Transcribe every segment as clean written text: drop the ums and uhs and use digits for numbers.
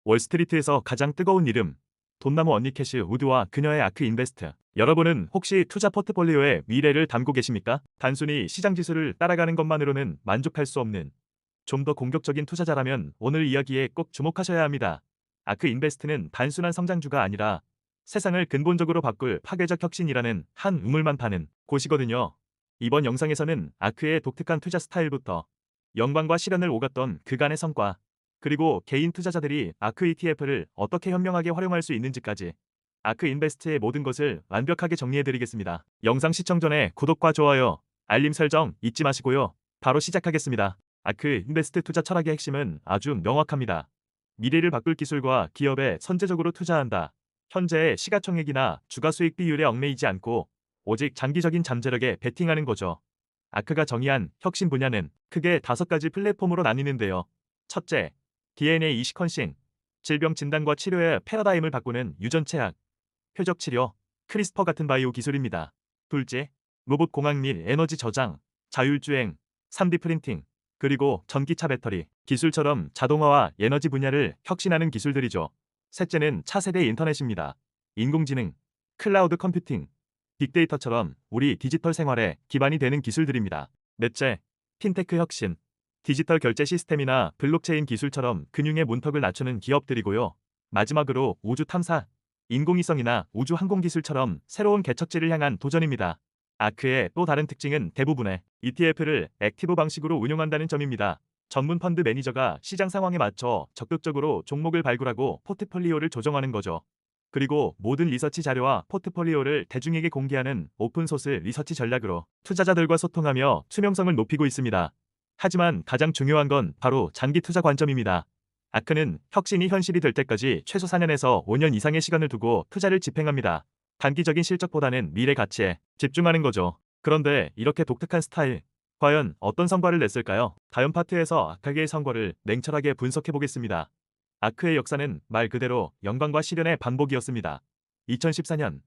월스트리트에서 가장 뜨거운 이름, 돈나무 언니 캐시 우드와 그녀의 아크 인베스트. 여러분은 혹시 투자 포트폴리오의 미래를 담고 계십니까? 단순히 시장 지수를 따라가는 것만으로는 만족할 수 없는 좀 더 공격적인 투자자라면 오늘 이야기에 꼭 주목하셔야 합니다. 아크 인베스트는 단순한 성장주가 아니라 세상을 근본적으로 바꿀 파괴적 혁신이라는 한 우물만 파는 곳이거든요. 이번 영상에서는 아크의 독특한 투자 스타일부터 영광과 시련을 오갔던 그간의 성과, 그리고 개인 투자자들이 아크 ETF를 어떻게 현명하게 활용할 수 있는지까지 아크 인베스트의 모든 것을 완벽하게 정리해드리겠습니다. 영상 시청 전에 구독과 좋아요, 알림 설정 잊지 마시고요. 바로 시작하겠습니다. 아크 인베스트 투자 철학의 핵심은 아주 명확합니다. 미래를 바꿀 기술과 기업에 선제적으로 투자한다. 현재의 시가총액이나 주가 수익 비율에 얽매이지 않고 오직 장기적인 잠재력에 베팅하는 거죠. 아크가 정의한 혁신 분야는 크게 5가지 플랫폼으로 나뉘는데요. 첫째, DNA 시퀀싱, 질병 진단과 치료의 패러다임을 바꾸는 유전체학, 표적 치료, 크리스퍼 같은 바이오 기술입니다. 둘째, 로봇 공학 및 에너지 저장, 자율주행, 3D 프린팅, 그리고 전기차 배터리 기술처럼 자동화와 에너지 분야를 혁신하는 기술들이죠. 셋째는 차세대 인터넷입니다. 인공지능, 클라우드 컴퓨팅, 빅데이터처럼 우리 디지털 생활에 기반이 되는 기술들입니다. 넷째, 핀테크 혁신, 디지털 결제 시스템이나 블록체인 기술처럼 금융의 문턱을 낮추는 기업들이고요. 마지막으로 우주 탐사, 인공위성이나 우주 항공 기술처럼 새로운 개척지를 향한 도전입니다. 아크의 또 다른 특징은 대부분의 ETF를 액티브 방식으로 운용한다는 점입니다. 전문 펀드 매니저가 시장 상황에 맞춰 적극적으로 종목을 발굴하고 포트폴리오를 조정하는 거죠. 그리고 모든 리서치 자료와 포트폴리오를 대중에게 공개하는 오픈소스 리서치 전략으로 투자자들과 소통하며 투명성을 높이고 있습니다. 하지만 가장 중요한 건 바로 장기 투자 관점입니다. 아크는 혁신이 현실이 될 때까지 최소 4년에서 5년 이상의 시간을 두고 투자를 집행합니다. 단기적인 실적보다는 미래 가치에 집중하는 거죠. 그런데 이렇게 독특한 스타일, 과연 어떤 성과를 냈을까요? 다음 파트에서 아크의 성과를 냉철하게 분석해 보겠습니다. 아크의 역사는 말 그대로 영광과 시련의 반복이었습니다. 2014년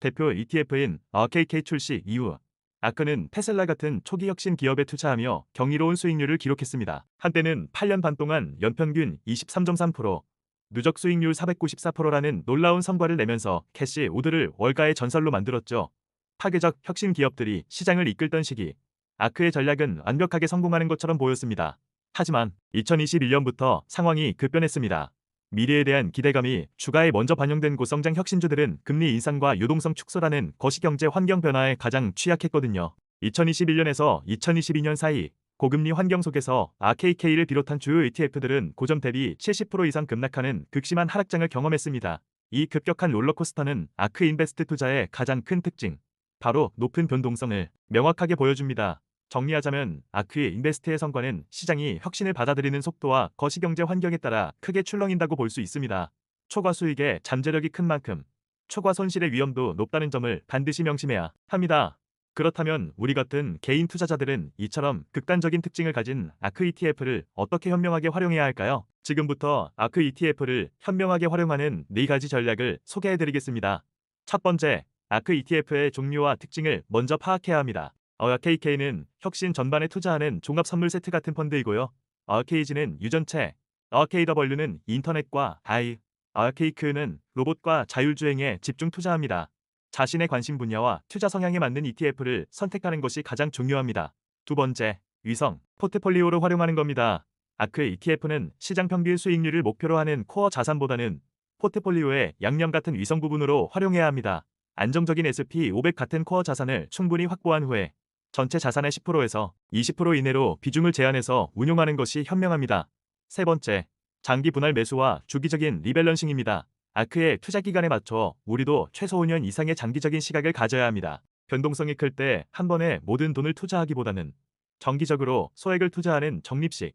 대표 ETF인 RKK 출시 이후 아크는 테슬라 같은 초기 혁신 기업에 투자하며 경이로운 수익률을 기록했습니다. 한때는 8년 반 동안 연평균 23.3%, 누적 수익률 494%라는 놀라운 성과를 내면서 캐시 우드를 월가의 전설로 만들었죠. 파괴적 혁신 기업들이 시장을 이끌던 시기, 아크의 전략은 완벽하게 성공하는 것처럼 보였습니다. 하지만 2021년부터 상황이 급변했습니다. 미래에 대한 기대감이 주가에 먼저 반영된 고성장 혁신주들은 금리 인상과 유동성 축소라는 거시경제 환경 변화에 가장 취약했거든요. 2021년에서 2022년 사이 고금리 환경 속에서 RKK를 비롯한 주요 ETF들은 고점 대비 70% 이상 급락하는 극심한 하락장을 경험했습니다. 이 급격한 롤러코스터는 아크 인베스트 투자의 가장 큰 특징, 바로 높은 변동성을 명확하게 보여줍니다. 정리하자면 아크 인베스트의 성과는 시장이 혁신을 받아들이는 속도와 거시경제 환경에 따라 크게 출렁인다고 볼 수 있습니다. 초과 수익의 잠재력이 큰 만큼 초과 손실의 위험도 높다는 점을 반드시 명심해야 합니다. 그렇다면 우리 같은 개인 투자자들은 이처럼 극단적인 특징을 가진 아크 ETF를 어떻게 현명하게 활용해야 할까요? 지금부터 아크 ETF를 현명하게 활용하는 4가지 전략을 소개해드리겠습니다. 첫 번째, 아크 ETF의 종류와 특징을 먼저 파악해야 합니다. RKK는 혁신 전반에 투자하는 종합 선물 세트 같은 펀드이고요. RKG는 유전체, RKW는 인터넷과 AI, RKK는 로봇과 자율주행에 집중 투자합니다. 자신의 관심 분야와 투자 성향에 맞는 ETF를 선택하는 것이 가장 중요합니다. 두 번째, 위성, 포트폴리오로 활용하는 겁니다. 아크 ETF는 시장 평균 수익률을 목표로 하는 코어 자산보다는 포트폴리오의 양념 같은 위성 부분으로 활용해야 합니다. 안정적인 SP500 같은 코어 자산을 충분히 확보한 후에 전체 자산의 10%에서 20% 이내로 비중을 제한해서 운용하는 것이 현명합니다. 세 번째, 장기 분할 매수와 주기적인 리밸런싱입니다. 아크의 투자 기간에 맞춰 우리도 최소 5년 이상의 장기적인 시각을 가져야 합니다. 변동성이 클 때 한 번에 모든 돈을 투자하기보다는 정기적으로 소액을 투자하는 적립식,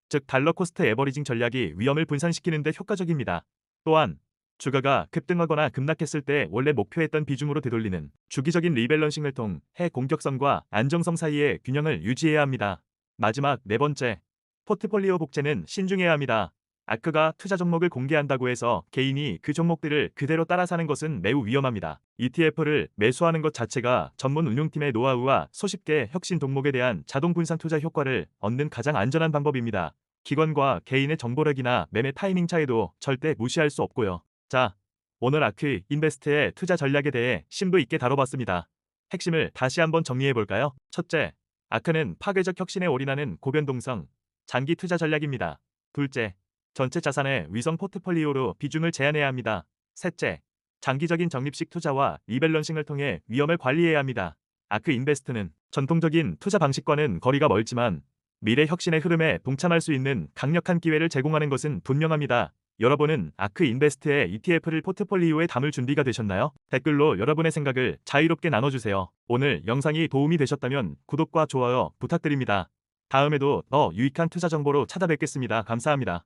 즉 달러 코스트 에버리징 전략이 위험을 분산시키는 데 효과적입니다. 또한 주가가 급등하거나 급락했을 때 원래 목표했던 비중으로 되돌리는 주기적인 리밸런싱을 통해 공격성과 안정성 사이의 균형을 유지해야 합니다. 마지막 네 번째, 포트폴리오 복제는 신중해야 합니다. 아크가 투자 종목을 공개한다고 해서 개인이 그 종목들을 그대로 따라 사는 것은 매우 위험합니다. ETF를 매수하는 것 자체가 전문 운용팀의 노하우와 수십 개의 혁신 종목에 대한 자동 분산 투자 효과를 얻는 가장 안전한 방법입니다. 기관과 개인의 정보력이나 매매 타이밍 차이도 절대 무시할 수 없고요. 자, 오늘 아크 인베스트의 투자 전략에 대해 심도 있게 다뤄봤습니다. 핵심을 다시 한번 정리해 볼까요? 첫째, 아크는 파괴적 혁신에 올인하는 고변동성 장기 투자 전략입니다. 둘째, 전체 자산의 위성 포트폴리오로 비중을 제한해야 합니다. 셋째, 장기적인 적립식 투자와 리밸런싱을 통해 위험을 관리해야 합니다. 아크 인베스트는 전통적인 투자 방식과는 거리가 멀지만 미래 혁신의 흐름에 동참할 수 있는 강력한 기회를 제공하는 것은 분명합니다. 여러분은 아크 인베스트의 ETF를 포트폴리오에 담을 준비가 되셨나요? 댓글로 여러분의 생각을 자유롭게 나눠주세요. 오늘 영상이 도움이 되셨다면 구독과 좋아요 부탁드립니다. 다음에도 더 유익한 투자 정보로 찾아뵙겠습니다. 감사합니다.